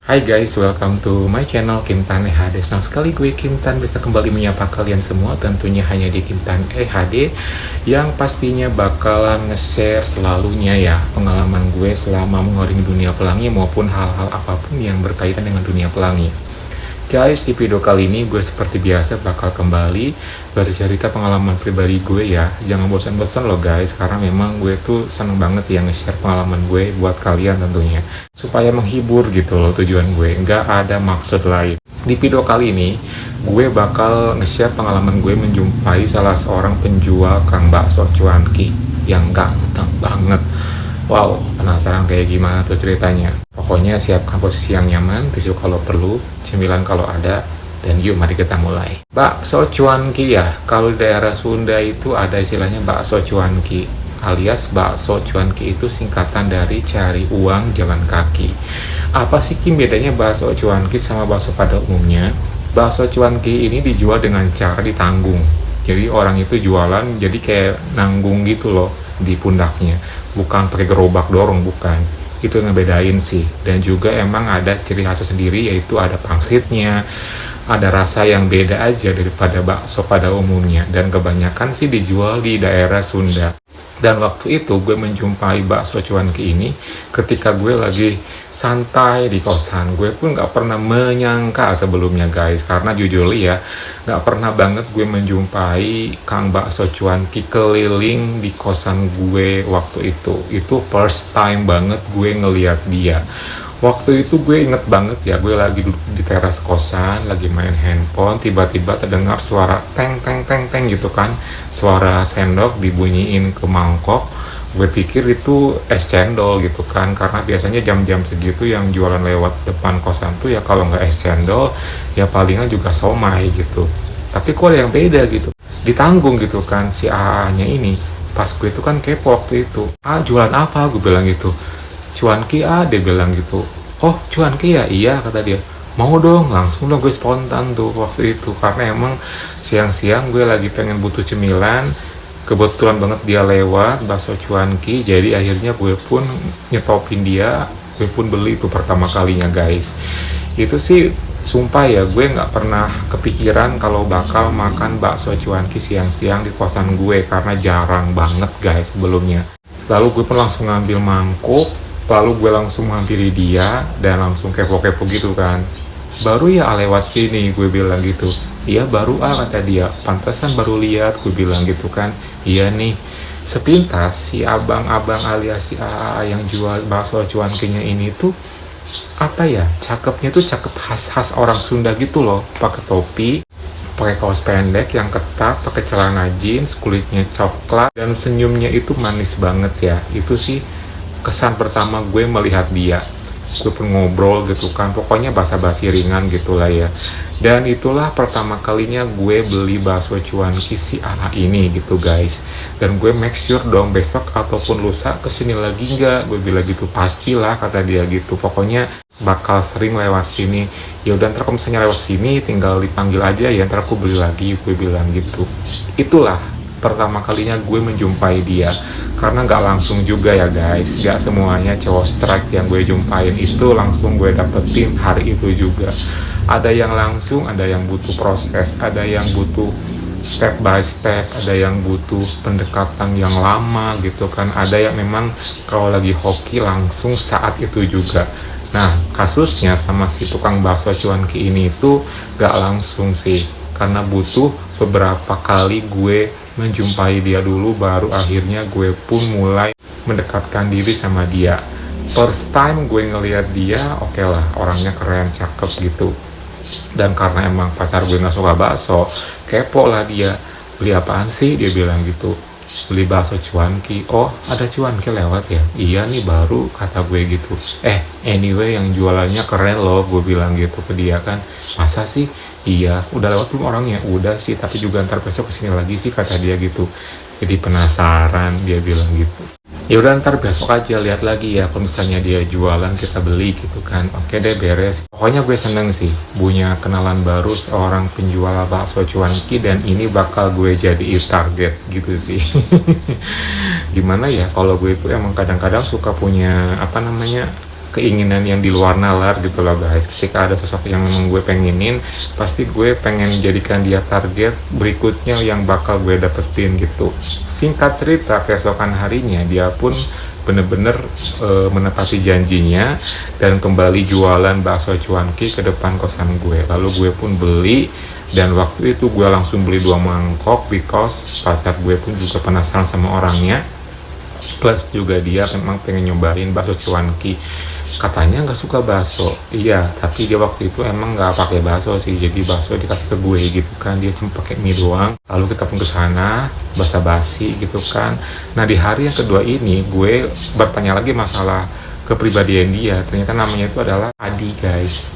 Hai guys, welcome to my channel Kintan EHD. Senang sekali gue Kintan bisa kembali menyapa kalian semua, tentunya hanya di Kintan EHD yang pastinya bakalan nge-share selalunya ya pengalaman gue selama mengoring dunia pelangi maupun hal-hal apapun yang berkaitan dengan dunia pelangi. Guys, di video kali ini gue seperti biasa bakal kembali bercerita pengalaman pribadi gue ya. Jangan bosan-bosan loh guys, karena memang gue tuh seneng banget ya nge-share pengalaman gue buat kalian tentunya. Supaya menghibur gitu loh tujuan gue, nggak ada maksud lain. Di video kali ini, gue bakal nge-share pengalaman gue menjumpai salah seorang penjual kang bakso cuanki yang ganteng banget. Wow, penasaran kayak gimana tuh ceritanya? Pokoknya siapkan posisi yang nyaman, tisu kalau perlu, cemilan kalau ada, dan yuk mari kita mulai. Bakso cuanki ya, kalau di daerah Sunda itu ada istilahnya bakso cuanki, alias bakso cuanki itu singkatan dari cari uang jalan kaki. Apa sih Kim bedanya bakso cuanki sama bakso pada umumnya? Bakso cuanki ini dijual dengan cara ditanggung. Jadi orang itu jualan jadi kayak nanggung gitu loh di pundaknya. Bukan pakai gerobak dorong, bukan. Itu ngebedain sih. Dan juga emang ada ciri khasnya sendiri, yaitu ada pangsitnya, ada rasa yang beda aja daripada bakso pada umumnya. Dan kebanyakan sih dijual di daerah Sunda. Dan waktu itu gue menjumpai bakso cuanki ini ketika gue lagi santai di kosan. Gue pun gak pernah menyangka sebelumnya guys, karena jujur ya gak pernah banget gue menjumpai kang bakso cuanki keliling di kosan gue waktu itu. Itu first time banget gue ngeliat dia. Waktu itu gue inget banget ya, gue lagi duduk di teras kosan, lagi main handphone, tiba-tiba terdengar suara teng teng teng teng gitu kan, suara sendok dibunyiin ke mangkok. Gue pikir itu es cendol gitu kan, karena biasanya jam-jam segitu yang jualan lewat depan kosan tuh ya kalau nggak es cendol, ya palingan juga somai gitu. Tapi kok ada yang beda gitu, ditanggung gitu kan si AA-nya ini. Pas gue itu kan kepo waktu itu, jualan apa? Gue bilang gitu. Cuanki dia bilang gitu. Oh cuanki ya, iya kata dia. Mau dong, langsung dong gue spontan tuh waktu itu, karena emang siang-siang gue lagi pengen butuh cemilan. Kebetulan banget dia lewat bakso cuanki, jadi akhirnya gue pun nyetopin dia. Gue pun beli itu pertama kalinya guys. Itu sih sumpah ya, gue nggak pernah kepikiran kalau bakal makan bakso cuanki siang-siang di kosan gue, karena jarang banget guys sebelumnya. Lalu gue pun langsung ngambil mangkuk, lalu gue langsung menghampiri dia dan langsung kepo-kepo gitu kan. Baru ya lewat sini, gue bilang gitu. Iya baru kata dia. Pantesan baru lihat, gue bilang gitu kan. Iya nih. Sepintas si abang-abang alias si AA yang jual bakso cuankinya ini tuh apa ya, cakepnya tuh cakep khas-khas orang Sunda gitu loh. Pakai topi, pakai kaos pendek yang ketat, pakai celana jeans, kulitnya coklat, dan senyumnya itu manis banget ya. Itu sih kesan pertama gue melihat dia. Gue pun ngobrol gitu kan, pokoknya basa-basi ringan gitulah ya. Dan itulah pertama kalinya gue beli bakso cuanki si ala ini gitu guys. Dan gue make sure dong besok ataupun lusa kesini lagi nggak, gue bilang gitu. Pastilah kata dia gitu, pokoknya bakal sering lewat sini. Ya udah ntar kalau misalnya lewat sini tinggal dipanggil aja ya, ntar aku beli lagi, gue bilang gitu. Itulah pertama kalinya gue menjumpai dia. Karena nggak langsung juga ya guys, nggak semuanya cowok strike yang gue jumpain itu langsung gue dapetin hari itu juga. Ada yang langsung, ada yang butuh proses, ada yang butuh step by step, ada yang butuh pendekatan yang lama gitu kan. Ada yang memang kalau lagi hoki langsung saat itu juga. Nah kasusnya sama si tukang bakso cuanki ini itu nggak langsung sih, karena butuh beberapa kali gue menjumpai dia dulu, baru akhirnya gue pun mulai mendekatkan diri sama dia. First time gue ngelihat dia, oke lah, orangnya keren, cakep gitu. Dan karena emang pasar gue nggak suka bakso, kepo lah dia. Beli apaan sih? Dia bilang gitu. Beli bakso cuanki. Oh ada cuanki lewat ya? Iya nih baru, kata gue gitu. Anyway yang jualannya keren loh, gue bilang gitu ke dia kan. Masa sih? Iya, udah lewat belum orangnya? Udah sih, tapi juga ntar besok kesini lagi sih, kata dia gitu. Jadi penasaran, dia bilang gitu. Ya udah ntar besok aja lihat lagi ya, kalau misalnya dia jualan kita beli gitu kan. Oke deh beres. Pokoknya gue seneng sih punya kenalan baru seorang penjual bakso cuanki, dan ini bakal gue jadi target gitu sih. Gimana ya, kalau gue itu emang kadang-kadang suka punya keinginan yang di luar nalar gitu loh guys. Ketika ada sesuatu yang memang gue pengenin, pasti gue pengen jadikan dia target berikutnya yang bakal gue dapetin gitu. Singkat cerita, keesokan harinya dia pun bener-bener menepati janjinya dan kembali jualan bakso cuanki ke depan kosan gue. Lalu gue pun beli, dan waktu itu gue langsung beli 2 mangkok because pacar gue pun juga penasaran sama orangnya, plus juga dia memang pengen nyobain bakso cuanki. Katanya nggak suka bakso, iya, tapi dia waktu itu emang nggak pakai bakso sih, jadi bakso dikasih ke gue gitu kan, dia cuma pakai mie doang. Lalu kita pun ke sana basa-basi gitu kan. Nah di hari yang kedua ini gue bertanya lagi masalah kepribadian dia. Ternyata namanya itu adalah Adi guys.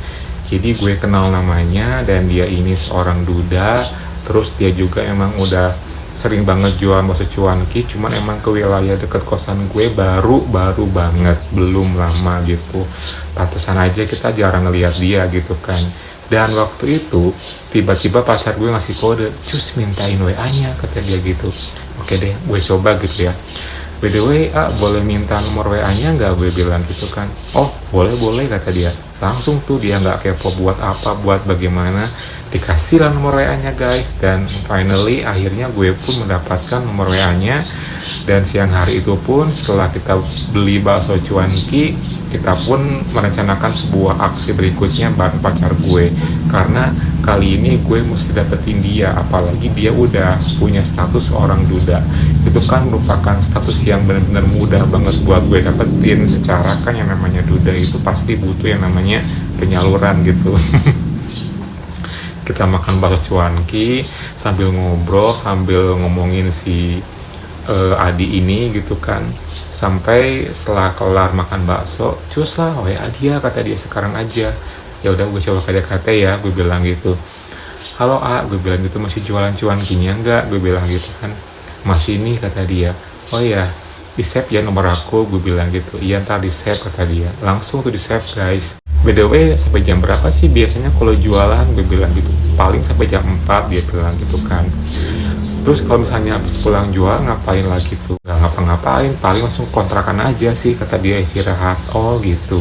Jadi gue kenal namanya, dan dia ini seorang duda. Terus dia juga emang udah sering banget jual bakso cuanki, cuman emang ke wilayah deket kosan gue baru banget, belum lama gitu. Pantesan aja kita jarang ngeliat dia gitu kan. Dan waktu itu tiba-tiba pacar gue ngasih kode, cus mintain WA-nya, kata dia gitu. Oke deh, gue coba gitu ya. By the way, boleh minta nomor WA-nya nggak? Gue bilang gitu kan. Oh boleh kata dia. Langsung tuh dia nggak kepo buat apa, buat bagaimana, dikasih lah nomor WA-nya guys. Dan finally akhirnya gue pun mendapatkan nomor WA-nya. Dan siang hari itu pun setelah kita beli bakso cuanki, kita pun merencanakan sebuah aksi berikutnya bareng pacar gue, karena kali ini gue mesti dapetin dia. Apalagi dia udah punya status orang duda, itu kan merupakan status yang benar-benar mudah banget buat gue dapetin. Secara kan yang namanya duda itu pasti butuh yang namanya penyaluran gitu. Kita makan bakso cuanki sambil ngobrol, sambil ngomongin si Adi ini gitu kan. Sampai setelah kelar makan bakso, cus lah WA dia, kata dia sekarang aja. Ya udah gue coba KDKT ya, gue bilang gitu. Halo gue bilang gitu, masih jualan cuankinya enggak? Gue bilang gitu kan. Masih nih, kata dia. Oh ya, di save ya nomor aku, gue bilang gitu. Iya ntar di save, kata dia. Langsung tuh di save guys. By the way, sampai jam berapa sih biasanya kalau jualan? Gue bilang gitu. Paling sampai jam 4, dia bilang gitu kan. Terus kalau misalnya habis pulang jual ngapain lagi tuh? Gak ngapa-ngapain, paling langsung kontrakan aja sih, kata dia, istirahat. Oh gitu,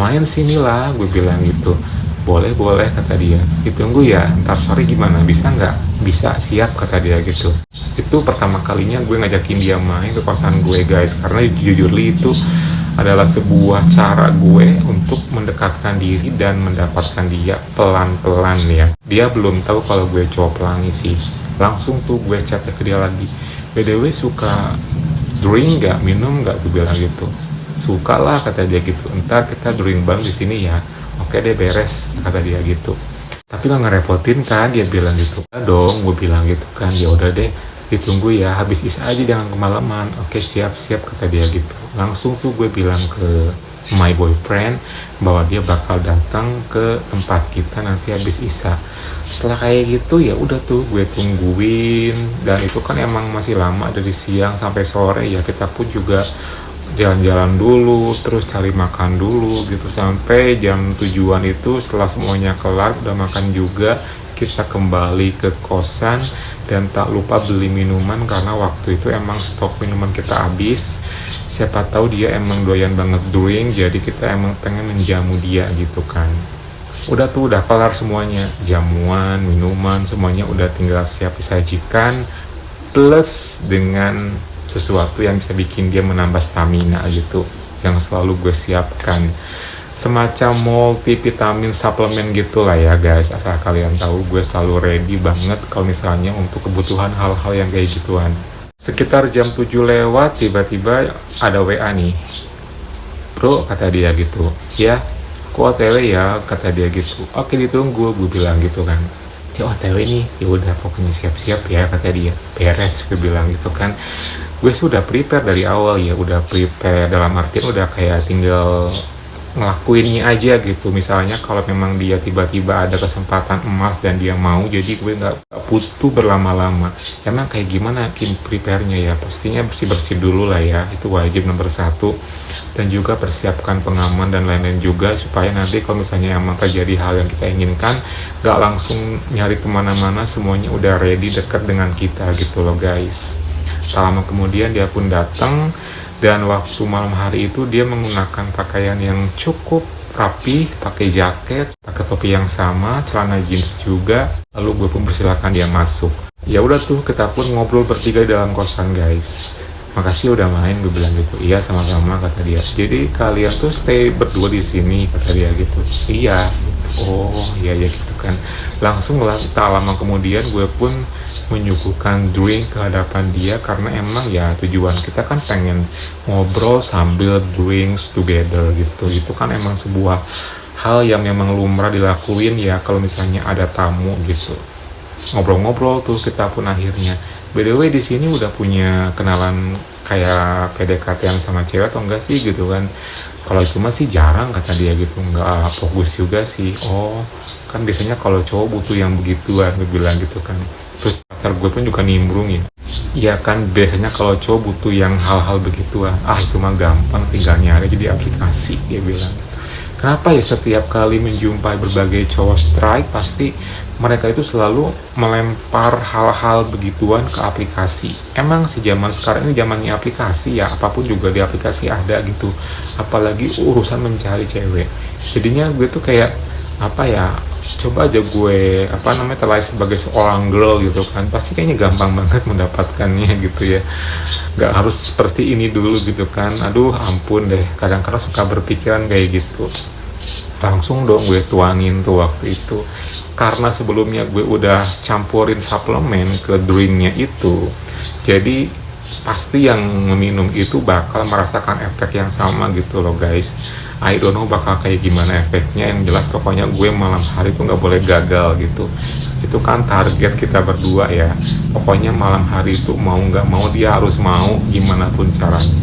main sini lah, gue bilang gitu. Boleh, kata dia. Ditunggu ya, ntar sore gimana, bisa nggak? Bisa, siap, kata dia gitu. Itu pertama kalinya gue ngajakin dia main ke kosan gue guys, karena jujurly itu adalah sebuah cara gue untuk mendekatkan diri dan mendapatkan dia pelan-pelan ya. Dia belum tahu kalau gue cowok pelangi sih. Langsung tuh gue chat ke dia lagi. By the way, suka drink nggak, minum nggak? Gue bilang gitu. Suka lah, kata dia gitu. Ntar kita drink bareng di sini ya. Oke deh, beres, kata dia gitu. Tapi lo ngerepotin kan, dia bilang gitu. Ya dong, gue bilang gitu kan. Ya udah deh, ditunggu ya, habis isya aja, jangan kemalaman. Oke, siap, kata dia gitu. Langsung tuh gue bilang ke my boyfriend bahwa dia bakal datang ke tempat kita nanti habis isya. Setelah kayak gitu ya udah tuh gue tungguin, dan itu kan emang masih lama dari siang sampai sore ya. Kita pun juga jalan-jalan dulu, terus cari makan dulu gitu, sampai jam tujuan itu. Setelah semuanya kelar, udah makan juga, kita kembali ke kosan. Dan tak lupa beli minuman, karena waktu itu emang stok minuman kita habis. Siapa tahu dia emang doyan banget drink, jadi kita emang pengen menjamu dia gitu kan. Udah tuh, udah kelar semuanya, jamuan, minuman, semuanya udah tinggal siap disajikan, plus dengan sesuatu yang bisa bikin dia menambah stamina gitu, yang selalu gue siapkan. Semacam multivitamin suplemen gitulah ya guys, asal kalian tahu gue selalu ready banget kalau misalnya untuk kebutuhan hal-hal yang kayak gituan. Sekitar jam 7 lewat, tiba-tiba ada WA nih. Bro, kata dia gitu. Ya, aku OTW ya, kata dia gitu. Oke, ditunggu, gue bilang gitu kan. Dia OTW nih, ya udah pokoknya siap-siap ya, kata dia. Beres, gue bilang gitu kan. Gue sudah prepare dari awal ya, udah prepare dalam artian udah kayak tinggal ngelakuinnya aja gitu. Misalnya kalau memang dia tiba-tiba ada kesempatan emas dan dia mau, jadi gue nggak butuh berlama-lama. Emang kayak gimana prepare-nya ya, pastinya bersih-bersih dulu lah ya, itu wajib nomor 1. Dan juga persiapkan pengaman dan lain-lain juga, supaya nanti kalau misalnya emang terjadi hal yang kita inginkan, nggak langsung nyari kemana-mana, semuanya udah ready dekat dengan kita gitu loh guys. Tak lama kemudian dia pun datang. Dan waktu malam hari itu dia menggunakan pakaian yang cukup rapi, pakai jaket, pakai topi yang sama, celana jeans juga. Lalu gue pun persilakan dia masuk. Ya udah tuh, kita pun ngobrol bertiga di dalam kosan guys. Makasih udah main, gue bilang gitu. Iya sama-sama, kata dia. Jadi kalian tuh stay berdua di sini, kata dia gitu. Iya. Oh iya ya gitu kan. Langsung lah, tak lama kemudian gue pun menyuguhkan drink ke hadapan dia, karena emang ya tujuan kita kan pengen ngobrol sambil drinks together gitu. Itu kan emang sebuah hal yang memang lumrah dilakuin ya kalau misalnya ada tamu gitu. Ngobrol-ngobrol tuh kita pun akhirnya. By the way, di sini udah punya kenalan kayak PDKT sama cewek atau enggak sih gitu kan? Kalau itu masih jarang, kata dia gitu. Enggak fokus juga sih. Oh, kan biasanya kalau cowok butuh yang begituan, gue bilang gitu kan. Terus pacar gue pun juga nimbrung ya. Iya kan, biasanya kalau cowok butuh yang hal-hal begituan. Ah, itu mah gampang, tinggal nyari jadi aplikasi, dia bilang. Kenapa ya setiap kali menjumpai berbagai cowok strike, pasti mereka itu selalu melempar hal-hal begituan ke aplikasi. Emang sih zaman sekarang ini zamannya aplikasi ya, apapun juga di aplikasi ada gitu. Apalagi urusan mencari cewek. Jadinya gue tuh kayak apa ya, coba aja gue terlahir sebagai seorang girl gitu kan, pasti kayaknya gampang banget mendapatkannya gitu ya. Gak harus seperti ini dulu gitu kan. Aduh ampun deh, kadang-kadang suka berpikiran kayak gitu. Langsung dong gue tuangin tuh waktu itu, karena sebelumnya gue udah campurin suplemen ke drinknya itu, jadi pasti yang meminum itu bakal merasakan efek yang sama gitu loh guys. I don't know bakal kayak gimana efeknya, yang jelas pokoknya gue malam hari itu nggak boleh gagal gitu. Itu kan target kita berdua ya, pokoknya malam hari itu mau nggak mau dia harus mau gimana pun caranya.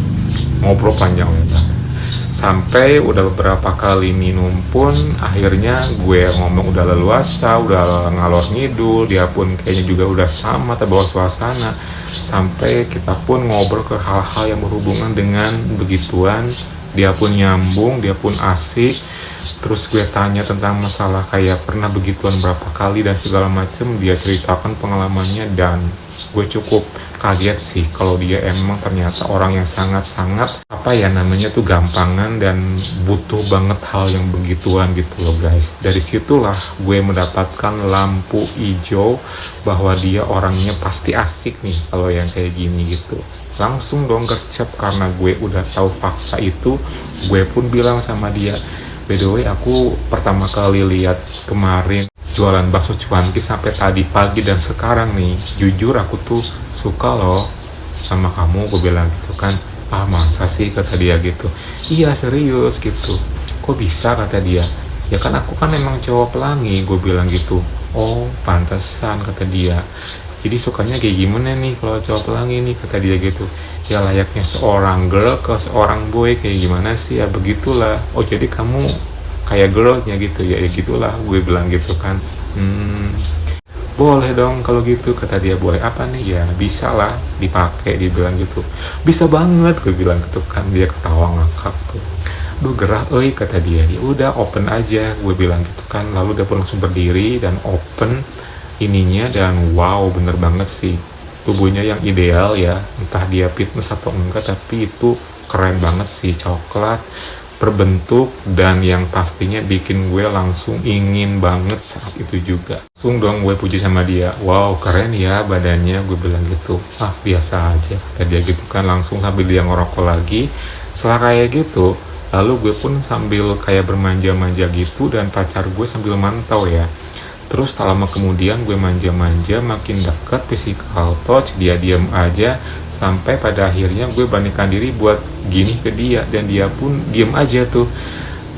Ngobrol panjang lebar sampai udah beberapa kali minum pun akhirnya gue ngomong udah leluasa, udah ngalor ngidul, dia pun kayaknya juga udah sama terbawa suasana, sampai kita pun ngobrol ke hal-hal yang berhubungan dengan begituan. Dia pun nyambung, dia pun asik. Terus gue tanya tentang masalah kayak pernah begituan berapa kali dan segala macem, dia ceritakan pengalamannya, dan gue cukup kaget sih kalau dia emang ternyata orang yang sangat-sangat tuh gampangan dan butuh banget hal yang begituan gitu loh guys. Dari situlah gue mendapatkan lampu hijau bahwa dia orangnya pasti asik nih kalau yang kayak gini gitu. Langsung dong gercep, karena gue udah tahu fakta itu. Gue pun bilang sama dia, by the way aku pertama kali lihat kemarin jualan bakso cuanki sampai tadi pagi, dan sekarang nih jujur aku tuh suka loh sama kamu, gue bilang gitu kan. Ah masa sih, kata dia gitu. Iya serius gitu. Kok bisa, kata dia. Ya kan aku kan emang cowok pelangi, gue bilang gitu. Oh pantesan, kata dia. Jadi sukanya kayak gimana nih kalau cowok pelangi nih, kata dia gitu. Ya layaknya seorang girl ke seorang boy, kayak gimana sih, ya begitulah. Oh jadi kamu kayak girlnya gitu ya, ya gitulah, gue bilang gitu kan. Boleh dong kalau gitu, kata dia. Boleh apa nih? Ya bisa lah dipakai, dia bilang gitu. Bisa banget, gue bilang gitu kan. Dia ketawa ngakak tuh. Duh gerah kata dia. Ya udah open aja, gue bilang gitu kan. Lalu dia pun langsung berdiri dan open ininya, dan wow bener banget sih, tubuhnya yang ideal ya. Entah dia fitness atau enggak, tapi itu keren banget sih, coklat berbentuk, dan yang pastinya bikin gue langsung ingin banget saat itu juga. Langsung dong gue puji sama dia, wow keren ya badannya, gue bilang gitu. Ah biasa aja, kata dia gitu kan. Langsung sambil dia ngerokok lagi. Setelah kayak gitu, lalu gue pun sambil kayak bermanja-manja gitu, dan pacar gue sambil mantau ya. Terus tak lama kemudian gue manja-manja, makin dekat, physical touch, dia diam aja, sampai pada akhirnya gue bandingkan diri buat gini ke dia, dan dia pun diam aja tuh.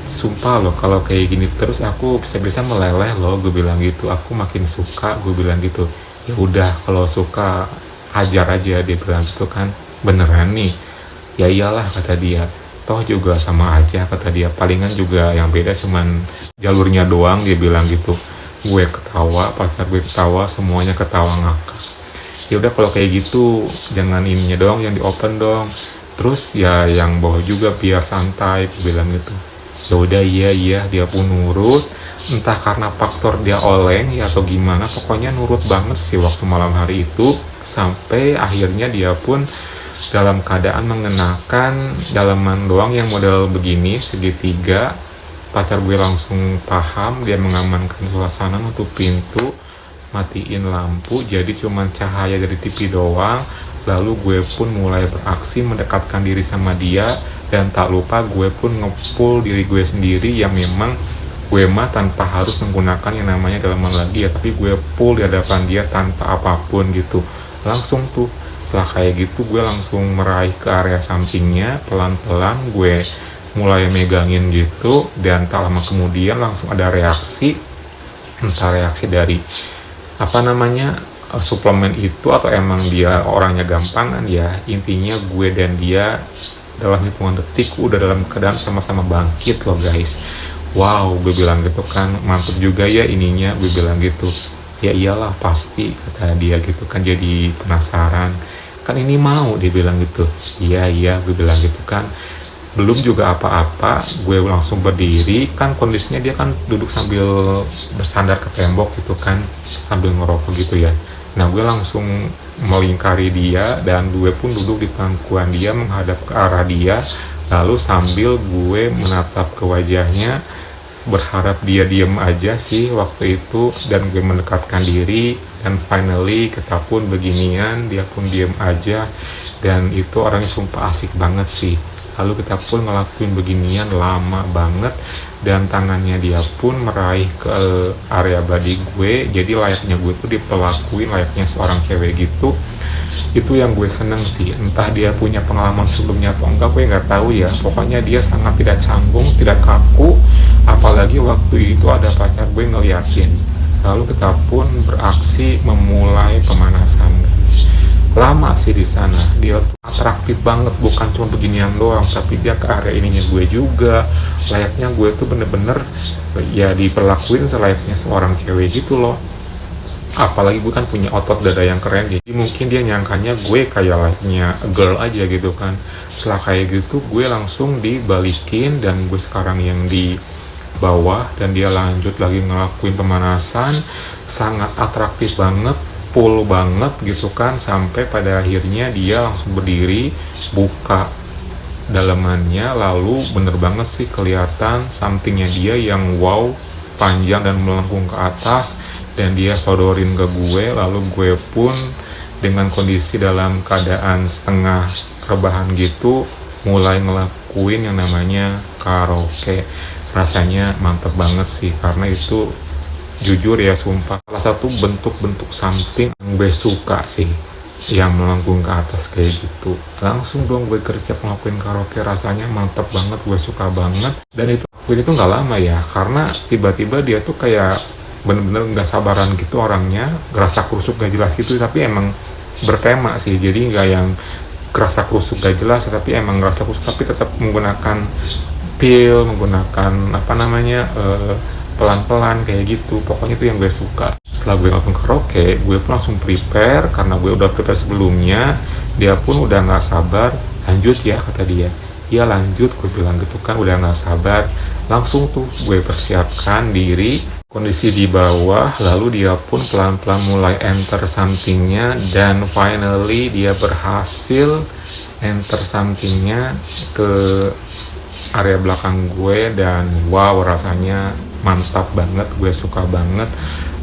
Sumpah loh, kalau kayak gini terus aku bisa-bisa meleleh loh, gue bilang gitu. Aku makin suka, gue bilang gitu. Ya udah kalau suka hajar aja, dia bilang gitu kan. Beneran nih? Ya iyalah, kata dia. Toh juga sama aja, kata dia. Palingan juga yang beda cuman jalurnya doang, dia bilang gitu. Gue ketawa, pacar gue ketawa, semuanya ketawa ngakak. Ya udah kalau kayak gitu jangan ininya dong yang di open dong. Terus ya yang bawah juga biar santai, gue bilang gitu. Ya udah iya, dia pun nurut. Entah karena faktor dia oleng ya atau gimana, pokoknya nurut banget sih waktu malam hari itu. Sampai akhirnya dia pun dalam keadaan mengenakan dalaman doang yang model begini segitiga. Pacar gue langsung paham, dia mengamankan suasana, nutup pintu, matiin lampu, jadi cuman cahaya dari TV doang. Lalu gue pun mulai beraksi mendekatkan diri sama dia, dan tak lupa gue pun ngepul diri gue sendiri yang memang gue mah tanpa harus menggunakan yang namanya dalaman lagi ya, tapi gue pull di hadapan dia tanpa apapun gitu. Langsung tuh setelah kayak gitu gue langsung meraih ke area sampingnya, pelan-pelan gue mulai megangin gitu, dan tak lama kemudian langsung ada reaksi, entah reaksi dari apa namanya suplemen itu atau emang dia orangnya gampangan ya. Intinya gue dan dia dalam hitungan detik udah dalam keadaan sama-sama bangkit loh guys. Wow, gue bilang gitu kan, mantep juga ya ininya, gue bilang gitu. Ya iyalah pasti, kata dia gitu kan, jadi penasaran kan ini mau, dia bilang gitu. Iya gue bilang gitu kan. Belum juga apa-apa, gue langsung berdiri kan, kondisinya dia kan duduk sambil bersandar ke tembok gitu kan, sambil ngerokok gitu ya. Nah gue langsung melingkari dia, dan gue pun duduk di pangkuan dia menghadap ke arah dia, lalu sambil gue menatap ke wajahnya, berharap dia diem aja sih waktu itu, dan gue mendekatkan diri, dan finally kita pun beginian, dia pun diem aja, dan itu orangnya sumpah asik banget sih. Lalu kita pun ngelakuin beginian lama banget, dan tangannya dia pun meraih ke area body gue, jadi layaknya gue tuh diperlakuin layaknya seorang cewek gitu. Itu yang gue seneng sih, entah dia punya pengalaman sebelumnya atau enggak gue nggak tahu ya. Pokoknya dia sangat tidak canggung, tidak kaku, apalagi waktu itu ada pacar gue ngeliatin. Lalu kita pun beraksi memulai pemanasan. Lama sih di sana, dia atraktif banget, bukan cuma beginian doang, tapi dia ke area ininya gue juga. Layaknya gue tuh bener-bener ya diperlakuin selayaknya seorang cewek gitu loh. Apalagi gue kan punya otot dada yang keren, jadi mungkin dia nyangkanya gue kayak layaknya girl aja gitu kan. Setelah kayak gitu gue langsung dibalikin, dan gue sekarang yang di bawah, dan dia lanjut lagi ngelakuin pemanasan. Sangat atraktif banget, full banget gitu kan, sampai pada akhirnya dia langsung berdiri, buka dalamannya, lalu bener banget sih kelihatan sampingnya dia yang wow, panjang dan melengkung ke atas, dan dia sodorin ke gue. Lalu gue pun dengan kondisi dalam keadaan setengah rebahan gitu mulai ngelakuin yang namanya karaoke. Rasanya mantep banget sih, karena itu jujur ya sumpah salah satu bentuk-bentuk something yang gue suka sih, yang melengkung ke atas kayak gitu. Langsung dong gue kerja ngelakuin karaoke, rasanya mantep banget, gue suka banget. Dan itu nggak lama ya, karena tiba-tiba dia tuh kayak bener-bener nggak sabaran gitu orangnya, gerasa kerusuk gak jelas gitu, tapi emang bertema sih, jadi nggak yang gerasa kerusuk gak jelas, tapi emang gerasa kerusuk tapi tetap menggunakan pil, menggunakan apa namanya pelan-pelan kayak gitu. Pokoknya itu yang gue suka. Setelah gue ngelakuin karaoke, gue pun langsung prepare, karena gue udah prepare sebelumnya. Dia pun udah nggak sabar, lanjut ya kata dia. Ya lanjut, gue bilang gitu kan, udah nggak sabar. Langsung tuh gue persiapkan diri, kondisi di bawah, lalu dia pun pelan-pelan mulai enter somethingnya, dan finally dia berhasil enter somethingnya ke area belakang gue, dan wow rasanya mantap banget, gue suka banget.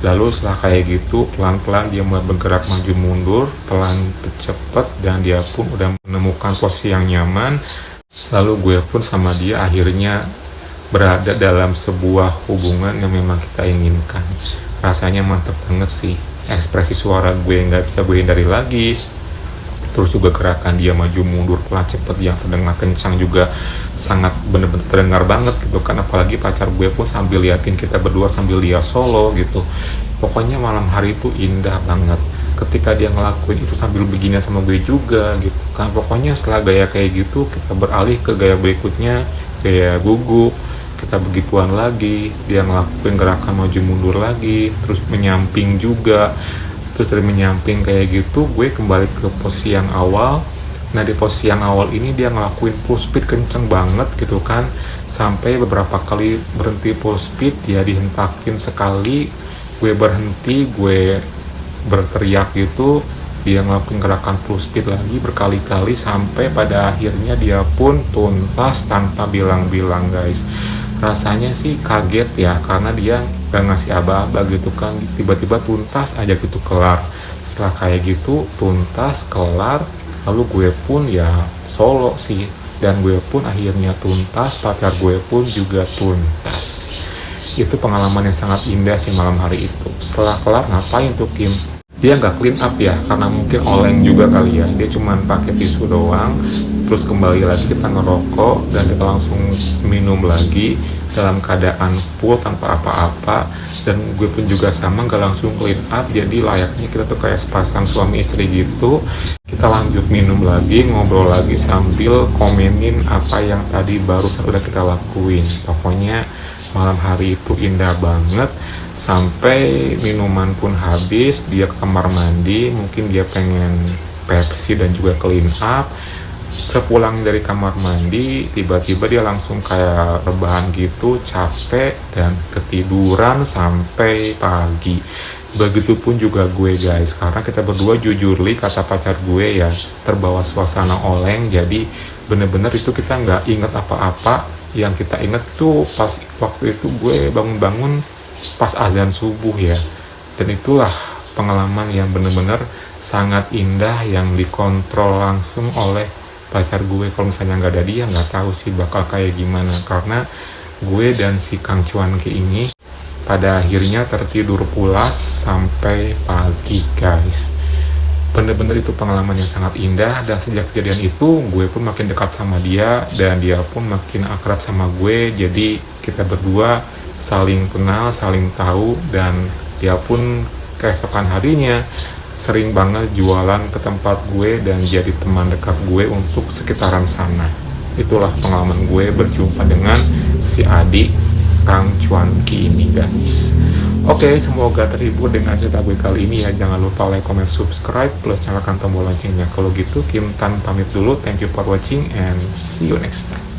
Lalu setelah kayak gitu pelan-pelan dia mulai bergerak maju mundur, pelan cepet, dan dia pun udah menemukan posisi yang nyaman. Lalu gue pun sama dia akhirnya berada dalam sebuah hubungan yang memang kita inginkan. Rasanya mantep banget sih, ekspresi suara gue nggak bisa gue hindari lagi, terus juga gerakan dia maju mundur pelan cepet yang terdengar kencang juga sangat bener-bener terdengar banget gitu kan. Apalagi pacar gue pun sambil liatin kita berdua sambil dia solo gitu. Pokoknya malam hari itu indah banget ketika dia ngelakuin itu sambil begini sama gue juga gitu kan. Pokoknya setelah gaya kayak gitu kita beralih ke gaya berikutnya, gaya gugup. Kita begituan lagi, dia ngelakuin gerakan maju mundur lagi, terus menyamping juga. Terus dari menyamping kayak gitu gue kembali ke posisi yang awal. Nah di posisi yang awal ini dia ngelakuin full speed kenceng banget gitu kan, sampai beberapa kali berhenti full speed, dia dihentakin sekali, gue berhenti, gue berteriak gitu, dia ngelakuin gerakan full speed lagi berkali-kali sampai pada akhirnya dia pun tuntas tanpa bilang-bilang guys. Rasanya sih kaget ya, karena dia gak ngasih aba-aba gitu kan, tiba-tiba tuntas aja gitu kelar. Setelah kayak gitu tuntas kelar, lalu gue pun ya solo sih, dan gue pun akhirnya tuntas, pacar gue pun juga tuntas. Itu pengalaman yang sangat indah sih malam hari itu. Setelah kelar ngapain tuh Kim? Dia nggak clean up ya, karena mungkin oleng juga kali ya, dia cuman pakai tisu doang, terus kembali lagi kita ngerokok dan kita langsung minum lagi dalam keadaan full tanpa apa-apa. Dan gue pun juga sama, nggak langsung clean up, jadi layaknya kita tuh kayak sepasang suami istri gitu. Kita lanjut minum lagi, ngobrol lagi sambil komenin apa yang tadi baru udah kita lakuin. Pokoknya malam hari itu indah banget. Sampai minuman pun habis, dia ke kamar mandi, mungkin dia pengen Pepsi dan juga clean up. Sepulang dari kamar mandi, tiba-tiba dia langsung kayak rebahan gitu, capek dan ketiduran sampai pagi. Begitupun juga gue guys, karena kita berdua jujur li, kata pacar gue ya, terbawa suasana oleng. Jadi bener-bener itu kita nggak inget apa-apa. Yang kita inget tuh pas waktu itu gue bangun-bangun pas azan subuh ya. Dan itulah pengalaman yang bener-bener sangat indah, yang dikontrol langsung oleh pacar gue. Kalau misalnya nggak ada dia, nggak tahu sih bakal kayak gimana, karena gue dan si Kang Cuanki ini pada akhirnya tertidur pulas sampai pagi guys. Bener-bener itu pengalaman yang sangat indah, dan sejak kejadian itu gue pun makin dekat sama dia dan dia pun makin akrab sama gue. Jadi kita berdua saling kenal, saling tahu, dan dia pun keesokan harinya sering banget jualan ke tempat gue dan jadi teman dekat gue untuk sekitaran sana. Itulah pengalaman gue berjumpa dengan si adik Kang Cuanki ini guys. Oke, semoga terhibur dengan cerita gue kali ini ya. Jangan lupa like, comment, subscribe, plus nyalakan tombol loncengnya. Kalau gitu Kim Tan pamit dulu. Thank you for watching and see you next time.